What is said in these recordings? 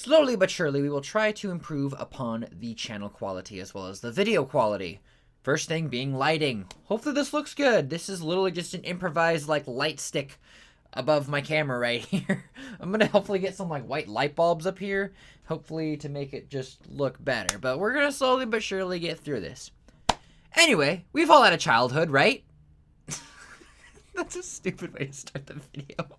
Slowly but surely, we will try to improve upon the channel quality as well as the video quality. First thing being lighting. Hopefully this looks good. This is literally just an improvised, light stick above my camera right here. I'm gonna hopefully get some, white light bulbs up here, hopefully to make it just look better. But we're gonna slowly but surely get through this. Anyway, we've all had a childhood, right? That's a stupid way to start the video.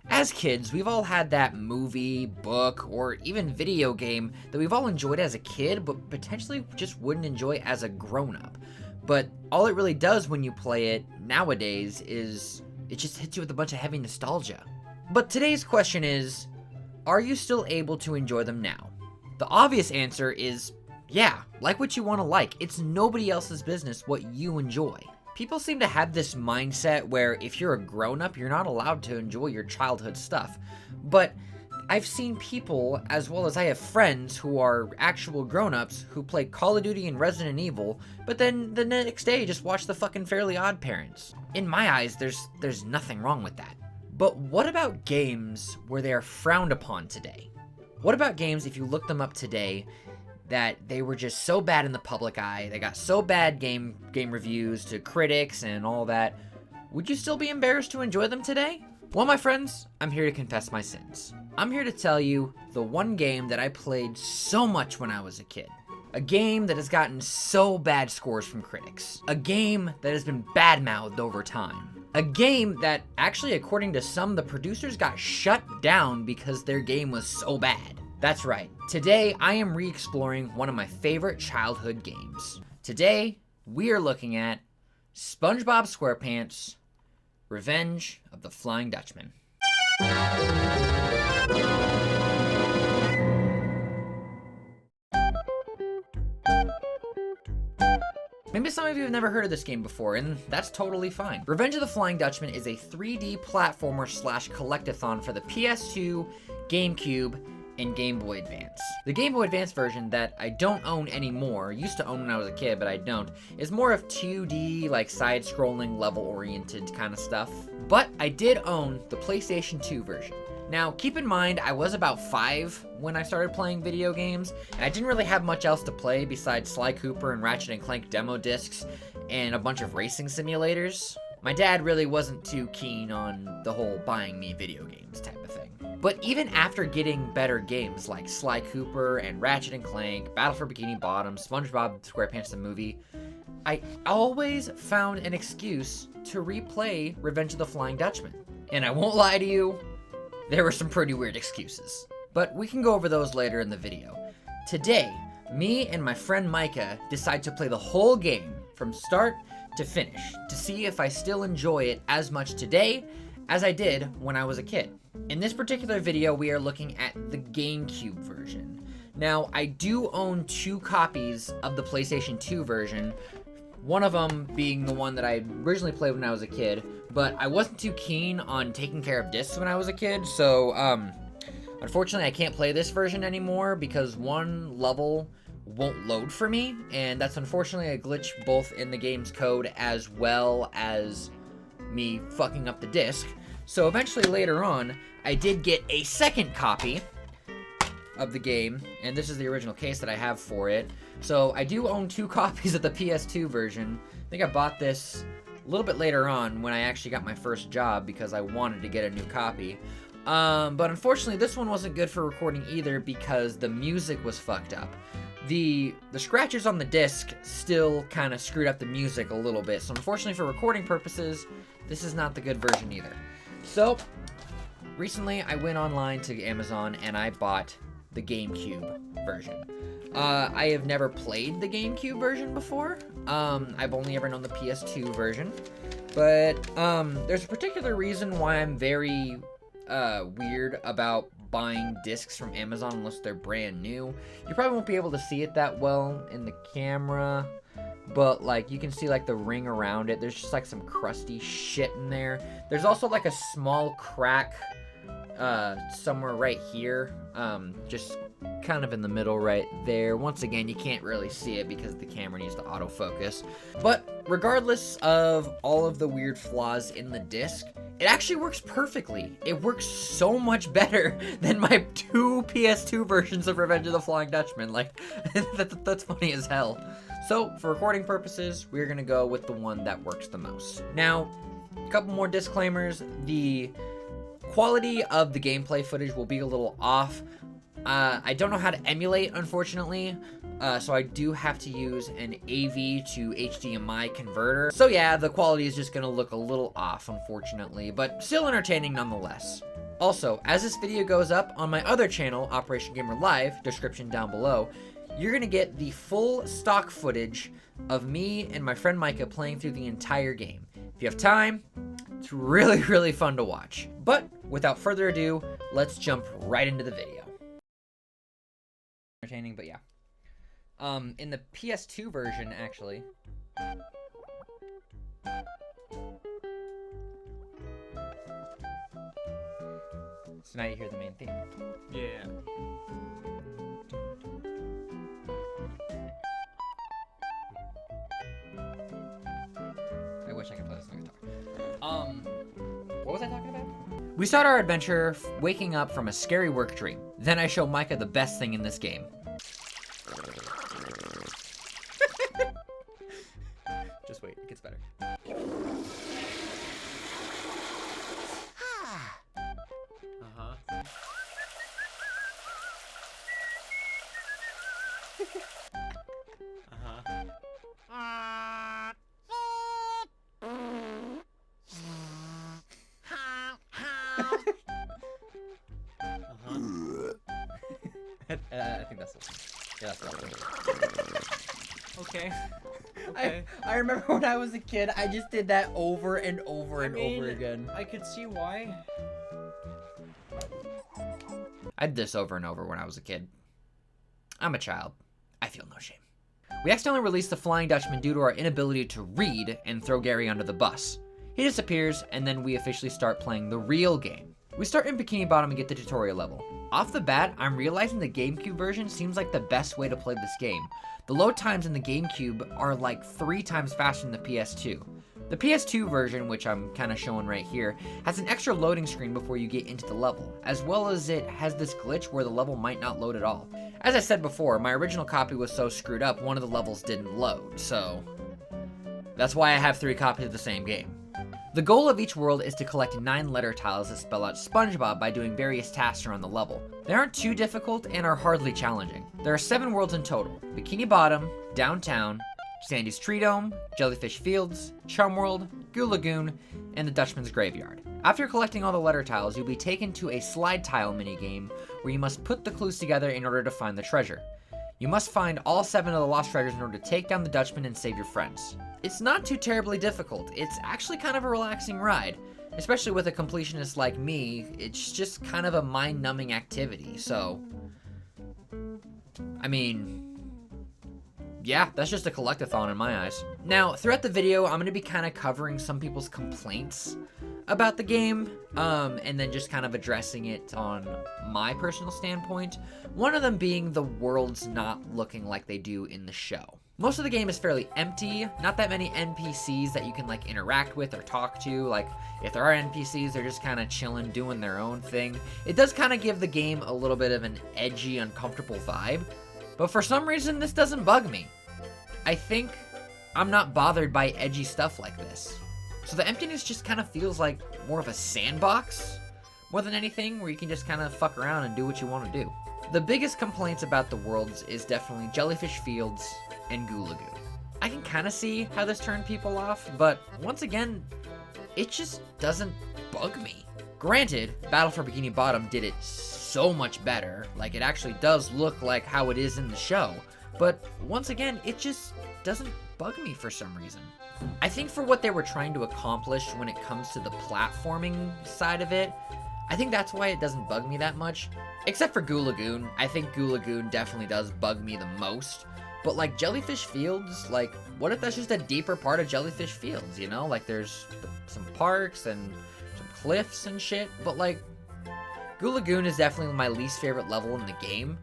As kids, we've all had that movie, book, or even video game that we've all enjoyed as a kid, but potentially just wouldn't enjoy as a grown-up. But all it really does when you play it nowadays is it just hits you with a bunch of heavy nostalgia. But today's question is, are you still able to enjoy them now? The obvious answer is, yeah, like what you want to like. It's nobody else's business what you enjoy. People seem to have this mindset where if you're a grown-up, you're not allowed to enjoy your childhood stuff. But I've seen people, as well as I have friends who are actual grown-ups who play Call of Duty and Resident Evil, but then the next day just watch the fucking Fairly Odd Parents. In my eyes, there's nothing wrong with that. But what about games where they are frowned upon today? What about games, if you look them up today, that they were just so bad in the public eye, they got so bad game reviews to critics and all that, would you still be embarrassed to enjoy them today? Well, my friends, I'm here to confess my sins. I'm here to tell you the one game that I played so much when I was a kid. A game that has gotten so bad scores from critics. A game that has been bad-mouthed over time. A game that, actually, according to some, the producers got shut down because their game was so bad. That's right. Today, I am re-exploring one of my favorite childhood games. Today, we are looking at SpongeBob Squarepants, Revenge of the Flying Dutchman. Maybe some of you have never heard of this game before, and that's totally fine. Revenge of the Flying Dutchman is a 3D platformer / collectathon for the PS2, GameCube, and Game Boy Advance. The Game Boy Advance version that I don't own anymore, used to own when I was a kid, but I don't, is more of 2D, side-scrolling, level-oriented kind of stuff. But I did own the PlayStation 2 version. Now, keep in mind, I was about 5 when I started playing video games, and I didn't really have much else to play besides Sly Cooper and Ratchet & Clank demo discs and a bunch of racing simulators. My dad really wasn't too keen on the whole buying me video games type of thing. But even after getting better games like Sly Cooper and Ratchet & Clank, Battle for Bikini Bottom, SpongeBob SquarePants the movie, I always found an excuse to replay Revenge of the Flying Dutchman. And I won't lie to you, there were some pretty weird excuses. But we can go over those later in the video. Today, me and my friend Micah decide to play the whole game from start to finish to see if I still enjoy it as much today as I did when I was a kid. In this particular video, we are looking at the GameCube version. Now, I do own 2 copies of the PlayStation 2 version, one of them being the one that I originally played when I was a kid, but I wasn't too keen on taking care of discs when I was a kid, so unfortunately I can't play this version anymore because one level won't load for me, and that's unfortunately a glitch both in the game's code as well as me fucking up the disc. So eventually later on, I did get a second copy of the game, and this is the original case that I have for it. So I do own 2 copies of the PS2 version. I think I bought this a little bit later on when I actually got my first job because I wanted to get a new copy. But unfortunately, this one wasn't good for recording either because the music was fucked up. The scratches on the disc still kind of screwed up the music a little bit. So unfortunately for recording purposes, this is not the good version either. So recently I went online to Amazon and I bought the GameCube version. I have never played the GameCube version before. I've only ever known the PS2 version. But there's a particular reason why I'm very weird about buying discs from Amazon unless they're brand new. You probably won't be able to see it that well in the camera, but you can see the ring around it. There's just some crusty shit in there. There's also a small crack somewhere right here, just kind of in the middle right there. Once again, you can't really see it because the camera needs to autofocus. But regardless of all of the weird flaws in the disc, it actually works perfectly. It works so much better than my 2 PS2 versions of Revenge of the Flying Dutchman. Like, that's funny as hell. So, for recording purposes, we're gonna go with the one that works the most. Now, a couple more disclaimers. The quality of the gameplay footage will be a little off. I don't know how to emulate, unfortunately, so I do have to use an AV to HDMI converter. So yeah, the quality is just gonna look a little off, unfortunately, but still entertaining nonetheless. Also, as this video goes up on my other channel, OperationGamer Live, description down below, you're gonna get the full stock footage of me and my friend Micah playing through the entire game. If you have time, it's really, really fun to watch. But without further ado, let's jump right into the video. Entertaining, but yeah. In the PS2 version, actually. So now you hear the main theme. Yeah. I wish I could play this on guitar. What was I talking about? We start our adventure waking up from a scary work dream. Then I show Micah the best thing in this game. Just wait, it gets better. Uh-huh. I think that's the one. Yeah, that's the one. Okay. Okay. I remember when I was a kid, I just did that over and over and over again. I could see why. I did this over and over when I was a kid. I'm a child. I feel no shame. We accidentally release the Flying Dutchman due to our inability to read and throw Gary under the bus. He disappears, and then we officially start playing the real game. We start in Bikini Bottom and get the tutorial level. Off the bat, I'm realizing the GameCube version seems like the best way to play this game. The load times in the GameCube are like 3 times faster than the PS2. The PS2 version, which I'm kind of showing right here, has an extra loading screen before you get into the level, as well as it has this glitch where the level might not load at all. As I said before, my original copy was so screwed up, one of the levels didn't load, so that's why I have 3 copies of the same game. The goal of each world is to collect 9 letter tiles that spell out SpongeBob by doing various tasks around the level. They aren't too difficult and are hardly challenging. There are 7 worlds in total: Bikini Bottom, Downtown, Sandy's Tree Dome, Jellyfish Fields, Chum World, Goo Lagoon, and the Dutchman's Graveyard. After collecting all the letter tiles, you'll be taken to a slide tile minigame where you must put the clues together in order to find the treasure. You must find all 7 of the lost treasures in order to take down the Dutchman and save your friends. It's not too terribly difficult. It's actually kind of a relaxing ride. Especially with a completionist like me, it's just kind of a mind-numbing activity, so I mean, yeah, that's just a collectathon in my eyes. Now, throughout the video, I'm going to be kind of covering some people's complaints about the game, and then just kind of addressing it on my personal standpoint. One of them being the worlds not looking like they do in the show. Most of the game is fairly empty, not that many NPCs that you can like interact with or talk to. Like, if there are NPCs, they're just kind of chilling, doing their own thing. It does kind of give the game a little bit of an edgy, uncomfortable vibe, but for some reason, this doesn't bug me. I think I'm not bothered by edgy stuff like this. So the emptiness just kind of feels like more of a sandbox, more than anything, where you can just kind of fuck around and do what you want to do. The biggest complaints about the worlds is definitely Jellyfish Fields and Goo Lagoon. I can kind of see how this turned people off, but once again, it just doesn't bug me. Granted, Battle for Bikini Bottom did it so much better, like it actually does look like how it is in the show, but once again, it just doesn't bug me for some reason. I think for what they were trying to accomplish when it comes to the platforming side of it, I think that's why it doesn't bug me that much. Except for Goo Lagoon. I think Goo Lagoon definitely does bug me the most. But like Jellyfish Fields, like what if that's just a deeper part of Jellyfish Fields, you know? Like there's some parks and some cliffs and shit. But like Goo Lagoon is definitely my least favorite level in the game.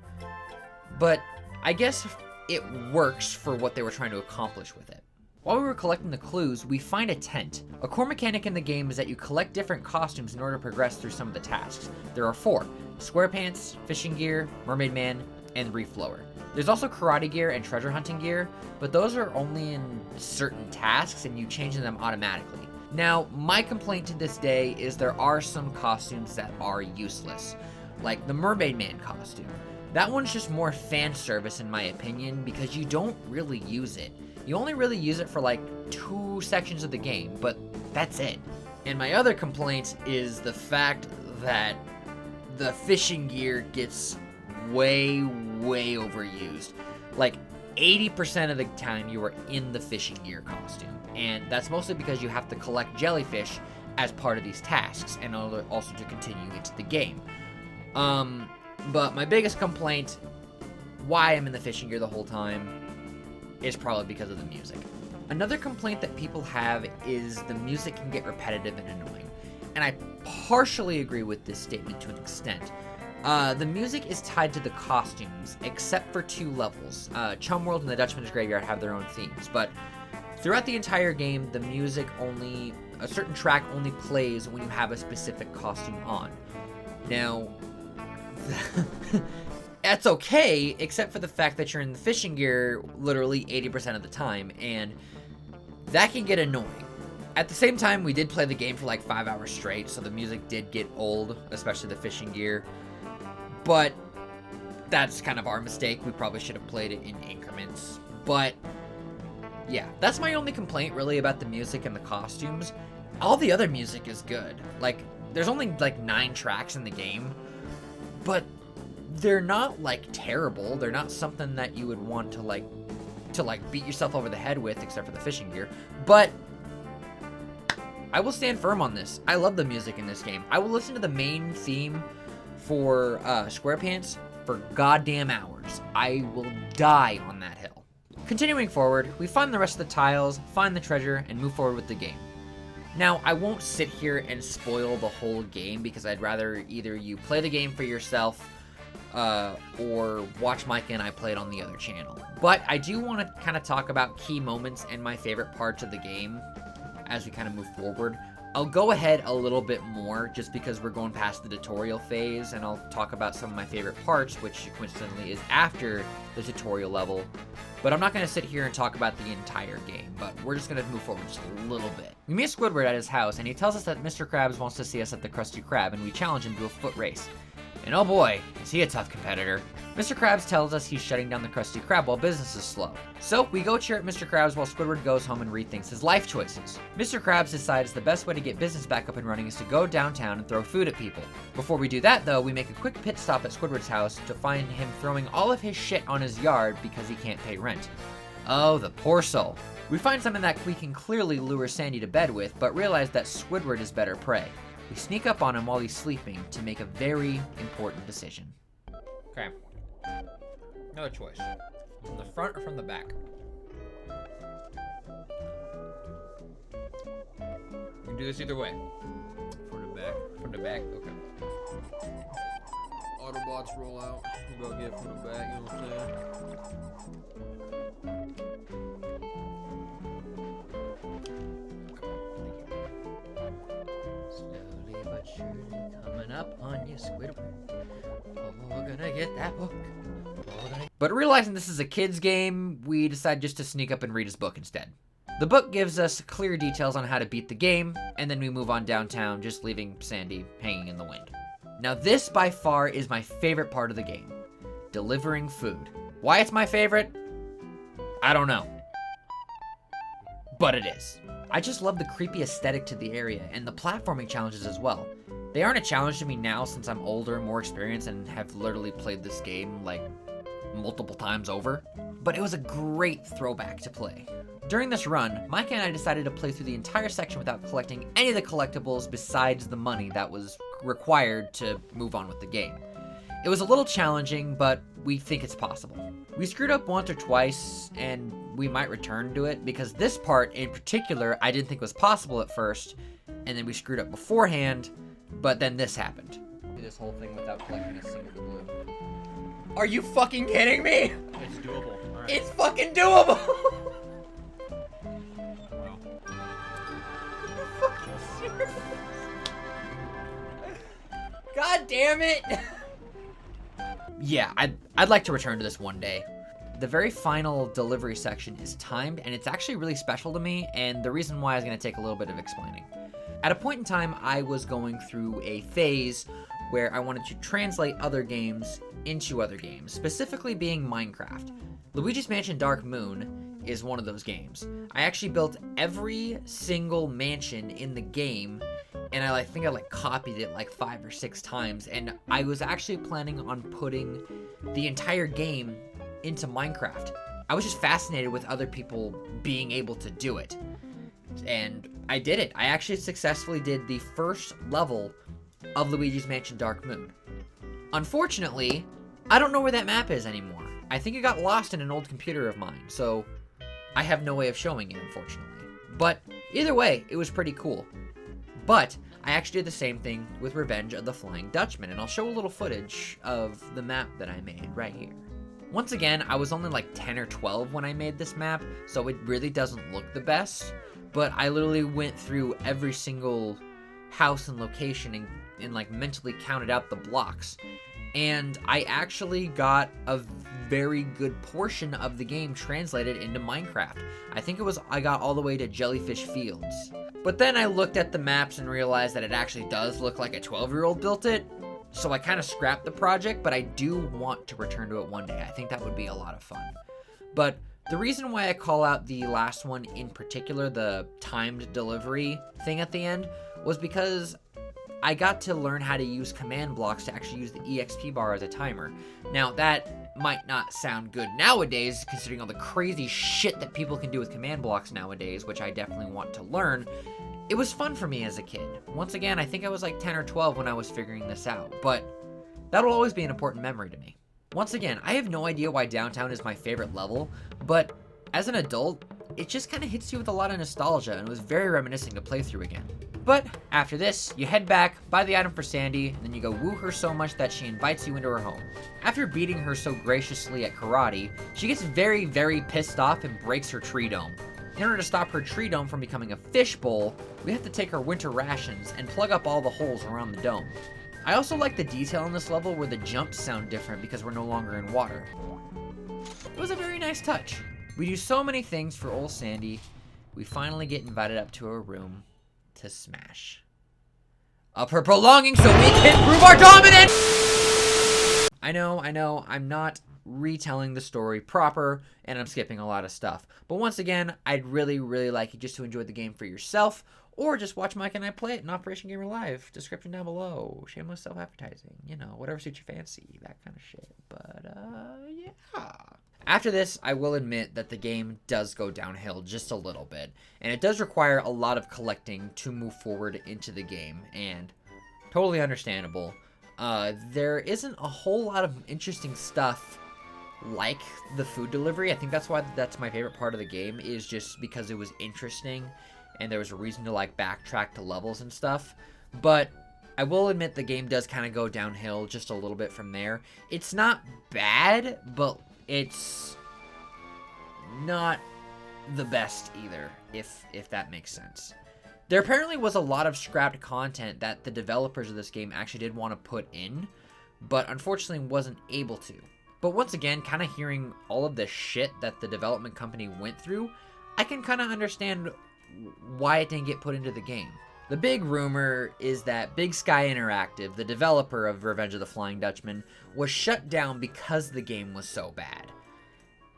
But I guess it works for what they were trying to accomplish with it. While we were collecting the clues, we find a tent. A core mechanic in the game is that you collect different costumes in order to progress through some of the tasks. There are 4: Squarepants, Fishing Gear, Mermaid Man, and Reef Blower. There's also karate gear and treasure hunting gear, but those are only in certain tasks and you change them automatically. Now, my complaint to this day is there are some costumes that are useless, like the Mermaid Man costume. That one's just more fan service in my opinion because you don't really use it. You only really use it for like 2 sections of the game, but that's it. And my other complaint is the fact that the fishing gear gets way overused. Like 80% of the time you are in the fishing gear costume, and that's mostly because you have to collect jellyfish as part of these tasks and also to continue into the game. But my biggest complaint, why I'm in the fishing gear the whole time, is probably because of the music. Another complaint that people have is the music can get repetitive and annoying, and I partially agree with this statement to an extent. The music is tied to the costumes, except for 2 levels. Chum World and the Dutchman's Graveyard have their own themes, but throughout the entire game, the music a certain track only plays when you have a specific costume on. Now, that's okay, except for the fact that you're in the fishing gear literally 80% of the time, and that can get annoying. At the same time, we did play the game for like 5 hours straight, so the music did get old, especially the fishing gear. But that's kind of our mistake. We probably should have played it in increments. But yeah, that's my only complaint really about the music and the costumes. All the other music is good. Like, there's only like 9 tracks in the game, but they're not like terrible. They're not something that you would want to beat yourself over the head with, except for the fishing gear. But I will stand firm on this. I love the music in this game. I will listen to the main theme for Squarepants for goddamn hours. I will die on that hill. Continuing forward, we find the rest of the tiles, find the treasure, and move forward with the game. Now, I won't sit here and spoil the whole game because I'd rather either you play the game for yourself or watch Micah and I play it on the other channel. But I do want to kind of talk about key moments and my favorite parts of the game as we kind of move forward. I'll go ahead a little bit more just because we're going past the tutorial phase, and I'll talk about some of my favorite parts, which coincidentally is after the tutorial level. But I'm not going to sit here and talk about the entire game, but we're just going to move forward just a little bit. We meet Squidward at his house, and he tells us that Mr. Krabs wants to see us at the Krusty Krab, and we challenge him to a foot race. And oh boy, is he a tough competitor. Mr. Krabs tells us he's shutting down the Krusty Krab while business is slow. So we go cheer at Mr. Krabs while Squidward goes home and rethinks his life choices. Mr. Krabs decides the best way to get business back up and running is to go downtown and throw food at people. Before we do that though, we make a quick pit stop at Squidward's house to find him throwing all of his shit on his yard because he can't pay rent. Oh, the poor soul. We find something that we can clearly lure Sandy to bed with, but realize that Squidward is better prey. We sneak up on him while he's sleeping to make a very important decision. Okay. Another choice. From the front or from the back? You can do this either way. From the back. From the back? Okay. Autobots roll out. You go get it from the back, you know what I'm saying? Slowly but surely coming up on you, Squidward. Oh, we're gonna get that book. But realizing this is a kid's game, we decide just to sneak up and read his book instead. The book gives us clear details on how to beat the game, and then we move on downtown, just leaving Sandy hanging in the wind. Now this by far is my favorite part of the game. Delivering food. Why it's my favorite? I don't know. But it is. I just love the creepy aesthetic to the area, and the platforming challenges as well. They aren't a challenge to me now since I'm older and more experienced and have literally played this game like multiple times over, but it was a great throwback to play. During this run, Micah and I decided to play through the entire section without collecting any of the collectibles besides the money that was required to move on with the game. It was a little challenging, but we think it's possible. We screwed up once or twice, and we might return to it, because this part in particular I didn't think was possible at first, and then we screwed up beforehand, but then this happened. This whole thing without collecting a single blue. Are you fucking kidding me? It's doable. All right. It's fucking doable! God damn it! Yeah, I'd like to return to this one day. The very final delivery section is timed, and it's actually really special to me, and the reason why is going to take a little bit of explaining. At a point in time, I was going through a phase where I wanted to translate other games into other games, specifically being Minecraft. Luigi's Mansion Dark Moon is one of those games. I actually built every single mansion in the game, and I think I copied it like 5 or 6 times, and I was actually planning on putting the entire game into Minecraft. I was just fascinated with other people being able to do it. And I did it. I actually successfully did the first level of Luigi's Mansion Dark Moon. Unfortunately, I don't know where that map is anymore. I think it got lost in an old computer of mine, so I have no way of showing it, unfortunately. But either way, it was pretty cool. But I actually did the same thing with Revenge of the Flying Dutchman, and I'll show a little footage of the map that I made right here. Once again, I was only like 10 or 12 when I made this map, so it really doesn't look the best, but I literally went through every single house and location and like mentally counted out the blocks. And I actually got a very good portion of the game translated into Minecraft. I think I got all the way to Jellyfish Fields. But then I looked at the maps and realized that it actually does look like a 12-year-old built it. So I kind of scrapped the project, but I do want to return to it one day. I think that would be a lot of fun. But the reason why I call out the last one in particular, the timed delivery thing at the end, was because I got to learn how to use command blocks to actually use the EXP bar as a timer. Now, that might not sound good nowadays, considering all the crazy shit that people can do with command blocks nowadays, which I definitely want to learn. It was fun for me as a kid. Once again, I think I was like 10 or 12 when I was figuring this out, but that'll always be an important memory to me. Once again, I have no idea why Downtown is my favorite level, but as an adult, it just kind of hits you with a lot of nostalgia, and it was very reminiscing to play through again. But after this, you head back, buy the item for Sandy, and then you go woo her so much that she invites you into her home. After beating her so graciously at karate, she gets very, very pissed off and breaks her tree dome. In order to stop her tree dome from becoming a fishbowl, we have to take her winter rations and plug up all the holes around the dome. I also like the detail in this level where the jumps sound different because we're no longer in water. It was a very nice touch. We do so many things for old Sandy, we finally get invited up to her room to smash up her belongings so we can prove our dominance! I know, I'm not retelling the story proper, and I'm skipping a lot of stuff. But once again, I'd really, really like you just to enjoy the game for yourself, or just watch Mike and I play it in OperationGamer Live. Description down below. Shameless self-advertising. You know, whatever suits your fancy. That kind of shit. But, yeah. After this, I will admit that the game does go downhill just a little bit, and it does require a lot of collecting to move forward into the game, and totally understandable. There isn't a whole lot of interesting stuff like the food delivery. I think that's why that's my favorite part of the game, is just because it was interesting and there was a reason to like backtrack to levels and stuff. But I will admit the game does kind of go downhill just a little bit from there. It's not bad, but it's not the best either, if that makes sense. There apparently was a lot of scrapped content that the developers of this game actually did want to put in, but unfortunately wasn't able to. But once again, kind of hearing all of the shit that the development company went through, I can kind of understand why it didn't get put into the game. The big rumor is that Big Sky Interactive, the developer of Revenge of the Flying Dutchman, was shut down because the game was so bad.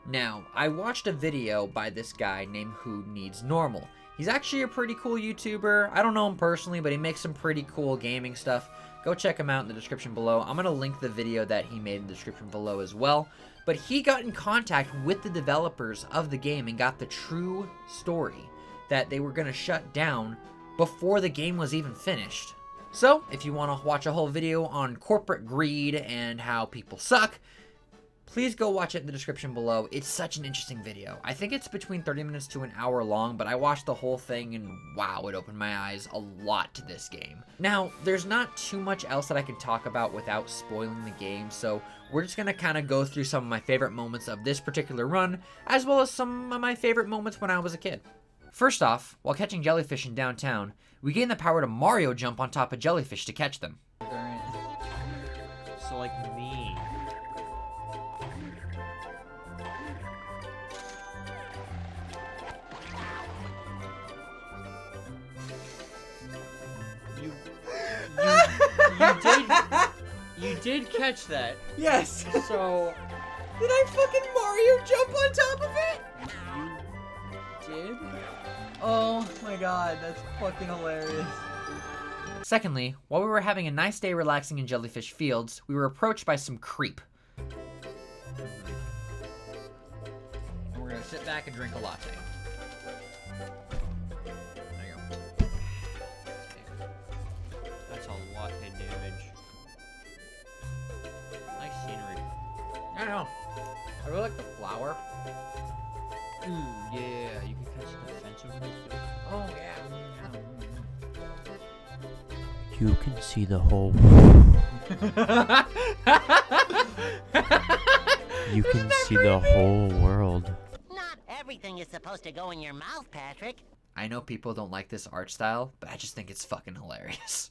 Now, I watched a video by this guy named Who Needs Normal. He's actually a pretty cool YouTuber. I don't know him personally, but he makes some pretty cool gaming stuff. Go check him out in the description below. I'm going to link the video that he made in the description below as well. But he got in contact with the developers of the game and got the true story that they were going to shut down before the game was even finished. So, if you want to watch a whole video on corporate greed and how people suck, please go watch it in the description below. It's such an interesting video. I think it's between 30 minutes to an hour long, but I watched the whole thing and wow, it opened my eyes a lot to this game. Now, there's not too much else that I can talk about without spoiling the game, so we're just going to kind of go through some of my favorite moments of this particular run, as well as some of my favorite moments when I was a kid. First off, while catching jellyfish in downtown, we gain the power to Mario jump on top of jellyfish to catch them. like me. You did catch that. Yes. So Did I fucking Mario jump on top of it? you did? Oh my god, that's fucking hilarious. Secondly, while we were having a nice day relaxing in Jellyfish Fields, we were approached by some creep. And we're gonna sit back and drink a latte. There you go. That's a lot of damage. Nice scenery. I don't know. I really like the flower. Ooh, yeah, you can catch the fence over there too. Oh, yeah. You can see the whole. You can see the whole world. Not everything is supposed to go in your mouth, Patrick. I know people don't like this art style, but I just think it's fucking hilarious.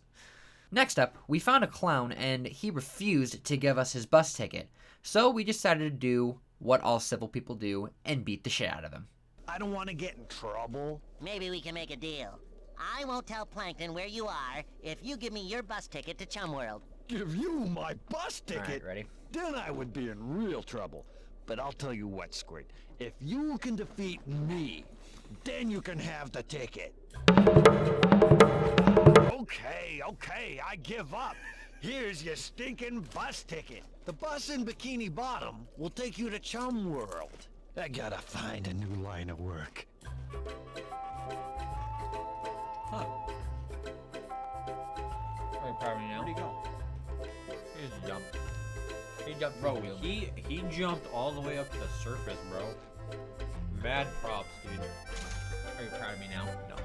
Next up, we found a clown and he refused to give us his bus ticket. So we decided to do what all civil people do and beat the shit out of him. I don't want to get in trouble. Maybe we can make a deal. I won't tell Plankton where you are if you give me your bus ticket to Chum World. Give you my bus All ticket? right, ready? Then I would be in real trouble. But I'll tell you what, Squirt. If you can defeat me, then you can have the ticket. Okay, I give up. Here's your stinking bus ticket. The bus in Bikini Bottom will take you to Chum World. I gotta find a new line of work. Huh. Are you proud of me now? Where'd he go? He just jumped. He jumped Bro, through the wheel. he jumped all the way up to the surface, bro. Mad props, dude. Are you proud of me now? No.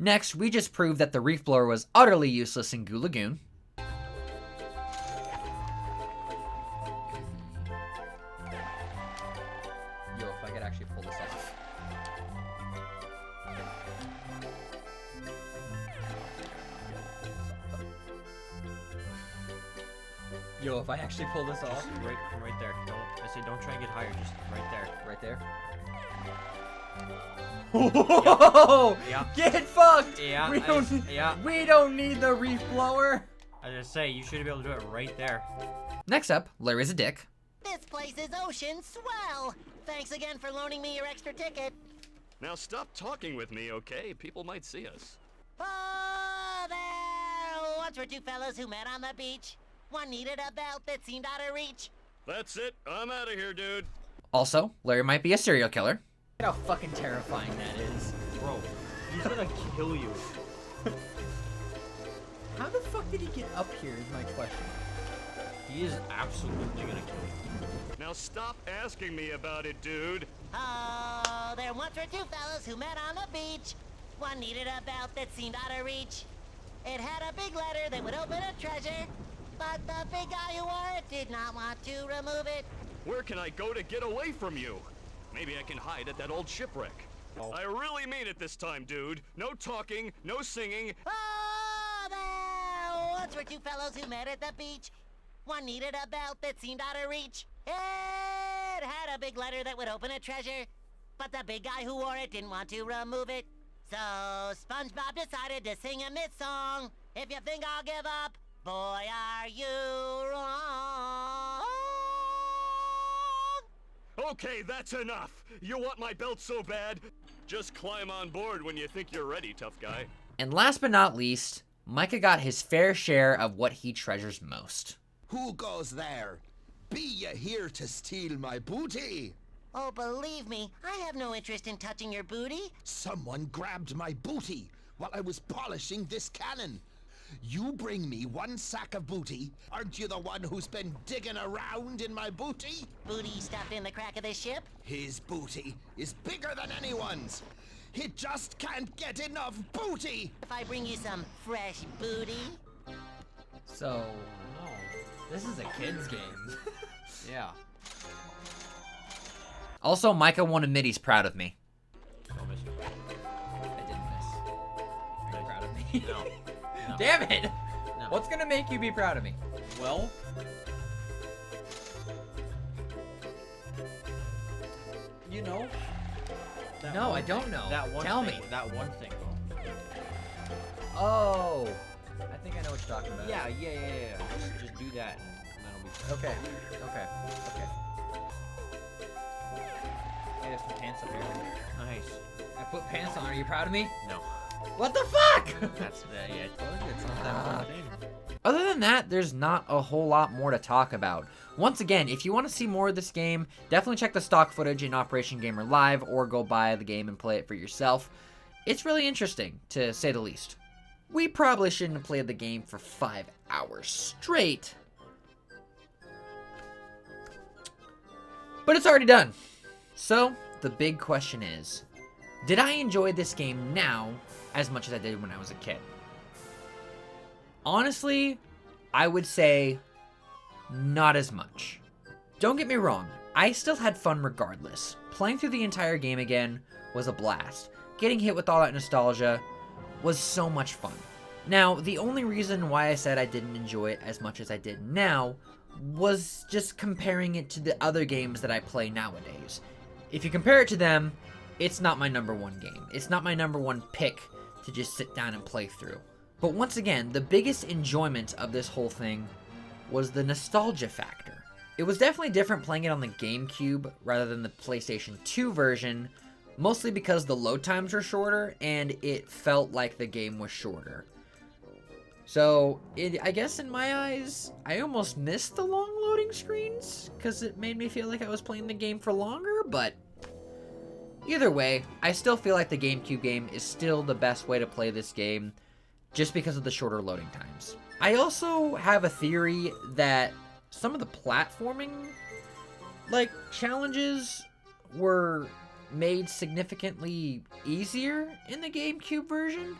Next, we just proved that the reef blower was utterly useless in Goo Lagoon. Yo, if I could actually pull this off. Yo, if I actually pull this off. Just right there. Don't try and get higher. Just right there. Right there. Whoa! Yeah. Get fucked! Yeah. We don't, yeah. we don't need the reef blower. I just say you should be able to do it right there. Next up, Larry's a dick. This place is ocean swell. Thanks again for loaning me your extra ticket. Now stop talking with me, okay? People might see us. Oh, there! Once were two fellows who met on the beach. One needed a belt that seemed out of reach. That's it. I'm out of here, dude. Also, Larry might be a serial killer. Look how fucking terrifying that is. Bro, he's gonna kill you. How the fuck did he get up here is my question. He is absolutely gonna kill you. Now stop asking me about it, dude. Oh, there once were two fellows who met on the beach. One needed a belt that seemed out of reach. It had a big letter that would open a treasure, but the big guy who wore it did not want to remove it. Where can I go to get away from you? Maybe I can hide at that old shipwreck. Oh. I really mean it this time, dude. No talking, no singing. Oh, there once were two fellows who met at the beach. One needed a belt that seemed out of reach. It had a big letter that would open a treasure, but the big guy who wore it didn't want to remove it. So SpongeBob decided to sing a myth song. If you think I'll give up, boy, are you wrong. Okay, that's enough. You want my belt so bad? Just climb on board when you think you're ready, tough guy. And last but not least, Micah got his fair share of what he treasures most. Who goes there? Be ye here to steal my booty? Oh, believe me, I have no interest in touching your booty. Someone grabbed my booty while I was polishing this cannon. You bring me one sack of booty. Aren't you the one who's been digging around in my booty? Booty stuffed in the crack of the ship? His booty is bigger than anyone's. He just can't get enough booty. If I bring you some fresh booty? So, this is a kid's game. Yeah. Also, Micah won't admit he's proud of me. Don't miss it. I didn't miss. Are you proud of me? No. No. Damn it! No. What's gonna make you be proud of me? Well, You know? That No, one I don't thing. know. That one Tell thing, me. That one thing, though. Oh, I think I know what you're talking about. Yeah. Just do that, and that'll be. Okay. I have some pants up here. Nice. I put pants on. Are you proud of me? No. What the fuck? That's yeah. I told you it's not that one thing. Other than that, there's not a whole lot more to talk about. Once again, if you want to see more of this game, definitely check the stock footage in Operation Gamer Live or go buy the game and play it for yourself. It's really interesting, to say the least. We probably shouldn't have played the game for 5 hours straight. But it's already done. So, the big question is, did I enjoy this game now as much as I did when I was a kid? Honestly, I would say not as much. Don't get me wrong, I still had fun regardless. Playing through the entire game again was a blast. Getting hit with all that nostalgia was so much fun. Now, the only reason why I said I didn't enjoy it as much as I did now was just comparing it to the other games that I play nowadays. If you compare it to them, it's not my number one game. It's not my number one pick to just sit down and play through. But once again, the biggest enjoyment of this whole thing was the nostalgia factor. It was definitely different playing it on the GameCube rather than the PlayStation 2 version, mostly because the load times were shorter and it felt like the game was shorter. So, I guess in my eyes, I almost missed the long loading screens because it made me feel like I was playing the game for longer, but either way, I still feel like the GameCube game is still the best way to play this game just because of the shorter loading times. I also have a theory that some of the platforming, challenges were made significantly easier in the GameCube version.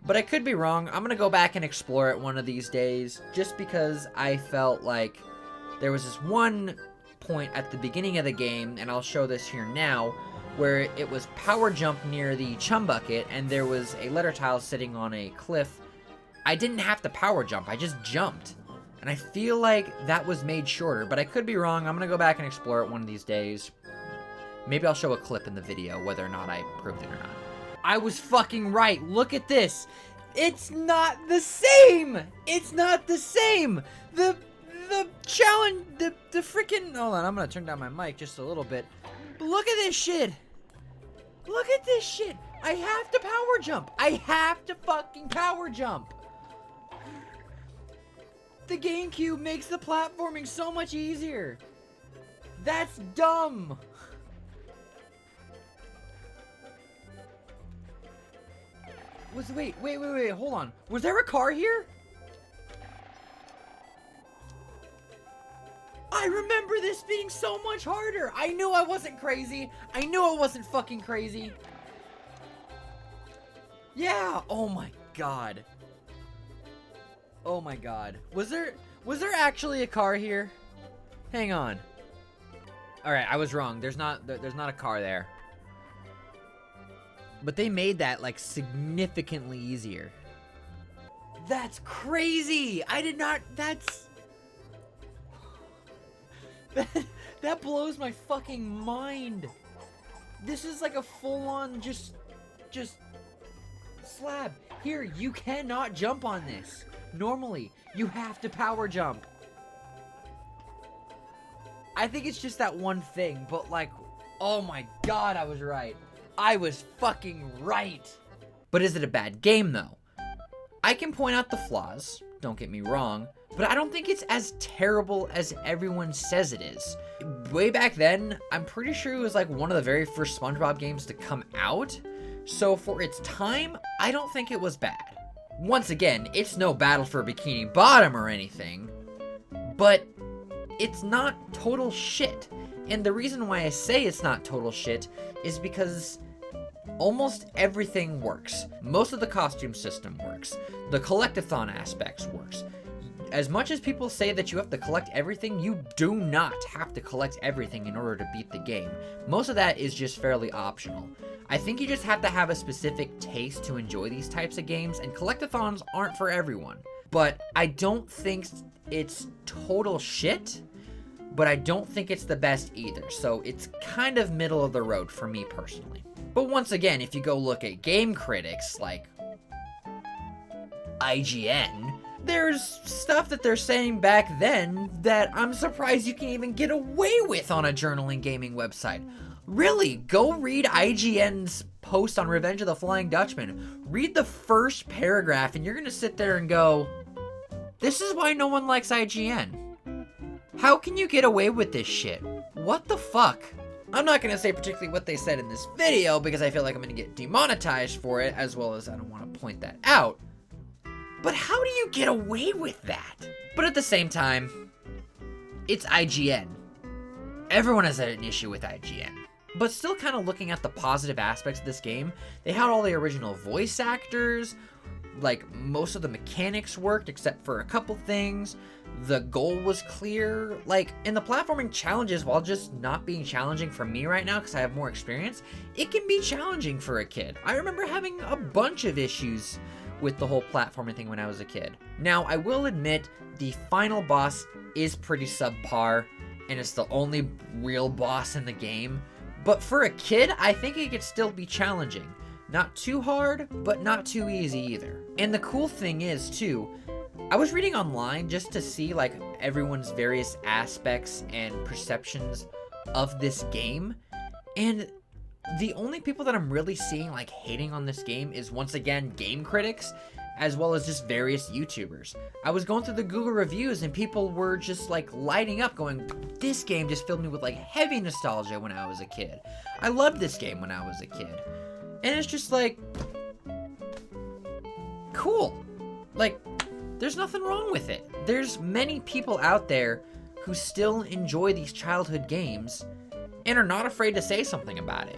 But I could be wrong. I'm going to go back and explore it one of these days, just because I felt like there was this one point at the beginning of the game, and I'll show this here now, where it was power jump near the chum bucket, and there was a letter tile sitting on a cliff. I didn't have to power jump, I just jumped. And I feel like that was made shorter, but I could be wrong. I'm going to go back and explore it one of these days. Maybe I'll show a clip in the video, whether or not I proved it or not. I was fucking right. Look at this. It's not the same. It's not the same. The challenge, the freaking, hold on, I'm gonna turn down my mic just a little bit. But look at this shit. Look at this shit. I have to power jump. I have to fucking power jump. The GameCube makes the platforming so much easier. That's dumb. Wait, hold on. Was there a car here? I remember this being so much harder. I knew I wasn't crazy. I knew I wasn't fucking crazy. Yeah, oh my god. Oh my god. Was there actually a car here? Hang on. Alright, I was wrong. There's not a car there. But they made that, significantly easier. That's crazy! I did not... That blows my fucking mind! This is like a full-on just slab. Here, you cannot jump on this. Normally, you have to power jump. I think it's just that one thing, but oh my god, I was right. I was fucking right. But is it a bad game, though? I can point out the flaws, don't get me wrong, but I don't think it's as terrible as everyone says it is. Way back then, I'm pretty sure it was one of the very first SpongeBob games to come out, so for its time, I don't think it was bad. Once again, it's no Battle for Bikini Bottom or anything, but it's not total shit. And the reason why I say it's not total shit is because almost everything works. Most of the costume system works. The collectathon aspects works. As much as people say that you have to collect everything, you do not have to collect everything in order to beat the game. Most of that is just fairly optional. I think you just have to have a specific taste to enjoy these types of games, and collectathons aren't for everyone. But I don't think it's total shit, but I don't think it's the best either, so it's kind of middle of the road for me personally. But once again, if you go look at game critics like IGN, there's stuff that they're saying back then that I'm surprised you can even get away with on a journaling gaming website. Really, go read IGN's post on Revenge of the Flying Dutchman. Read the first paragraph and you're gonna sit there and go, this is why no one likes IGN. How can you get away with this shit? What the fuck? I'm not gonna say particularly what they said in this video because I feel like I'm gonna get demonetized for it, as well as I don't want to point that out. But how do you get away with that? But at the same time, it's IGN. Everyone has had an issue with IGN. But still kind of looking at the positive aspects of this game, they had all the original voice actors, like most of the mechanics worked except for a couple things. The goal was clear. Like, in the platforming challenges, while just not being challenging for me right now because I have more experience, it can be challenging for a kid. I remember having a bunch of issues with the whole platforming thing when I was a kid. Now, I will admit, the final boss is pretty subpar, and it's the only real boss in the game. But for a kid, I think it could still be challenging. Not too hard, but not too easy either. And the cool thing is, too, I was reading online just to see, like, everyone's various aspects and perceptions of this game, and the only people that I'm really seeing, like, hating on this game is, once again, game critics, as well as just various YouTubers. I was going through the Google reviews, and people were just, like, lighting up, going, this game just filled me with, like, heavy nostalgia when I was a kid. I loved this game when I was a kid. And it's just, like, cool. Like, there's nothing wrong with it. There's many people out there who still enjoy these childhood games and are not afraid to say something about it.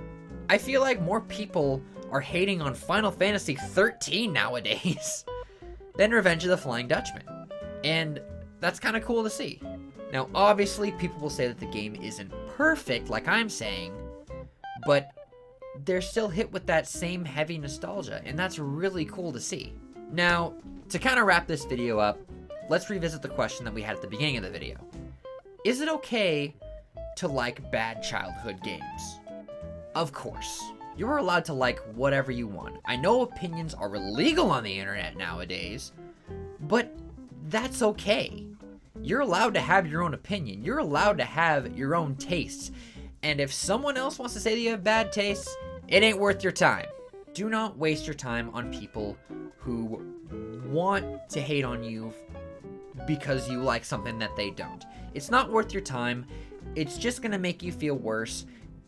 I feel like more people are hating on Final Fantasy 13 nowadays than Revenge of the Flying Dutchman. And that's kind of cool to see. Now, obviously, people will say that the game isn't perfect, like I'm saying, but they're still hit with that same heavy nostalgia, and that's really cool to see. Now, to kind of wrap this video up, let's revisit the question that we had at the beginning of the video. Is it okay to like bad childhood games? Of course. You are allowed to like whatever you want. I know opinions are illegal on the internet nowadays, but that's okay. You're allowed to have your own opinion. You're allowed to have your own tastes. And if someone else wants to say that you have bad tastes, it ain't worth your time. Do not waste your time on people who want to hate on you because you like something that they don't. It's not worth your time. It's just gonna make you feel worse.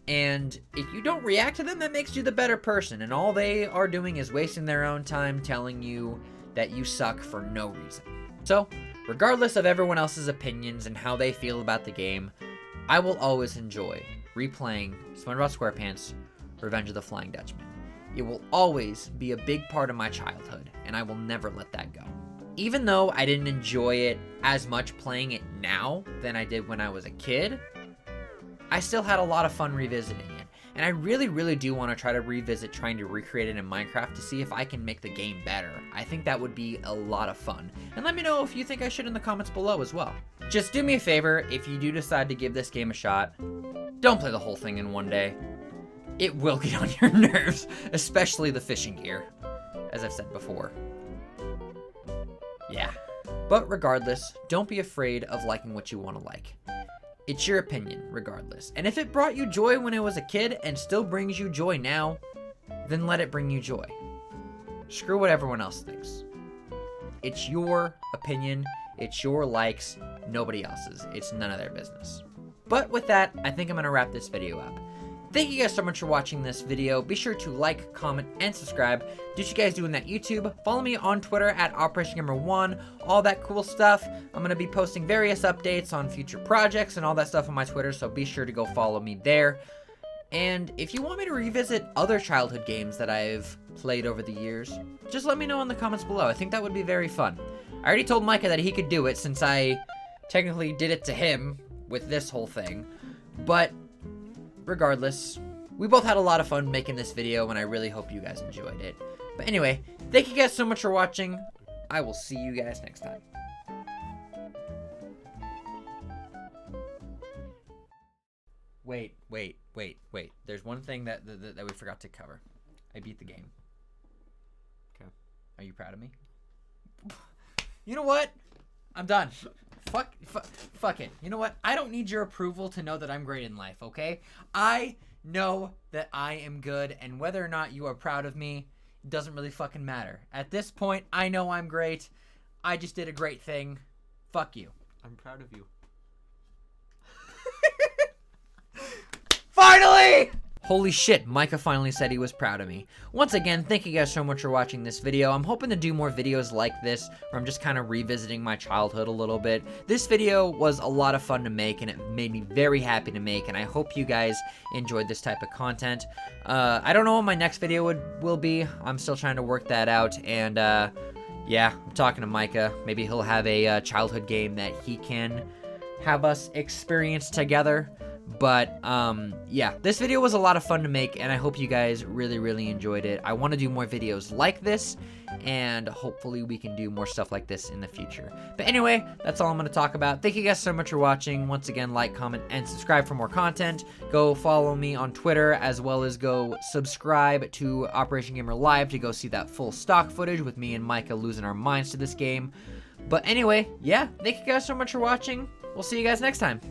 And if you don't react to them, that makes you the better person. And all they are doing is wasting their own time telling you that you suck for no reason. So, regardless of everyone else's opinions and how they feel about the game, I will always enjoy replaying Spongebob Squarepants, Revenge of the Flying Dutchman. It will always be a big part of my childhood, and I will never let that go. Even though I didn't enjoy it as much playing it now than I did when I was a kid, I still had a lot of fun revisiting it. And I really, really do want to try to revisit trying to recreate it in Minecraft to see if I can make the game better. I think that would be a lot of fun. And let me know if you think I should in the comments below as well. Just do me a favor, if you do decide to give this game a shot, don't play the whole thing in one day. It will get on your nerves, especially the fishing gear, as I've said before. Yeah. But regardless, don't be afraid of liking what you want to like. It's your opinion, regardless. And if it brought you joy when it was a kid and still brings you joy now, then let it bring you joy. Screw what everyone else thinks. It's your opinion, it's your likes, nobody else's. It's none of their business. But with that, I think I'm going to wrap this video up. Thank you guys so much for watching this video. Be sure to like, comment, and subscribe. Do what you guys do in that YouTube. Follow me on Twitter at OperationGamer1. All that cool stuff. I'm going to be posting various updates on future projects and all that stuff on my Twitter, so be sure to go follow me there. And if you want me to revisit other childhood games that I've played over the years, just let me know in the comments below. I think that would be very fun. I already told Micah that he could do it since I technically did it to him with this whole thing. But regardless, we both had a lot of fun making this video, and I really hope you guys enjoyed it. But anyway, thank you guys so much for watching. I will see you guys next time. Wait. There's one thing that we forgot to cover. I beat the game. Okay. Are you proud of me? You know what? I'm done. Fuck it. You know what? I don't need your approval to know that I'm great in life, okay? I know that I am good, and whether or not you are proud of me doesn't really fucking matter. At this point, I know I'm great. I just did a great thing. Fuck you. I'm proud of you. Finally! Holy shit, Micah finally said he was proud of me. Once again, thank you guys so much for watching this video. I'm hoping to do more videos like this, where I'm just kind of revisiting my childhood a little bit. This video was a lot of fun to make, and it made me very happy to make, and I hope you guys enjoyed this type of content. I don't know what my next video will be. I'm still trying to work that out, and yeah, I'm talking to Micah. Maybe he'll have a childhood game that he can have us experience together. But yeah, this video was a lot of fun to make, and I hope you guys really enjoyed it. I want to do more videos like this, and hopefully we can do more stuff like this in the future. But anyway, that's all I'm going to talk about. Thank you guys so much for watching. Once again, like, comment, and subscribe for more content. Go follow me on Twitter, as well as go subscribe to Operation Gamer Live to go see that full stock footage with me and Micah losing our minds to this game. But anyway, yeah, thank you guys so much for watching. We'll see you guys next time.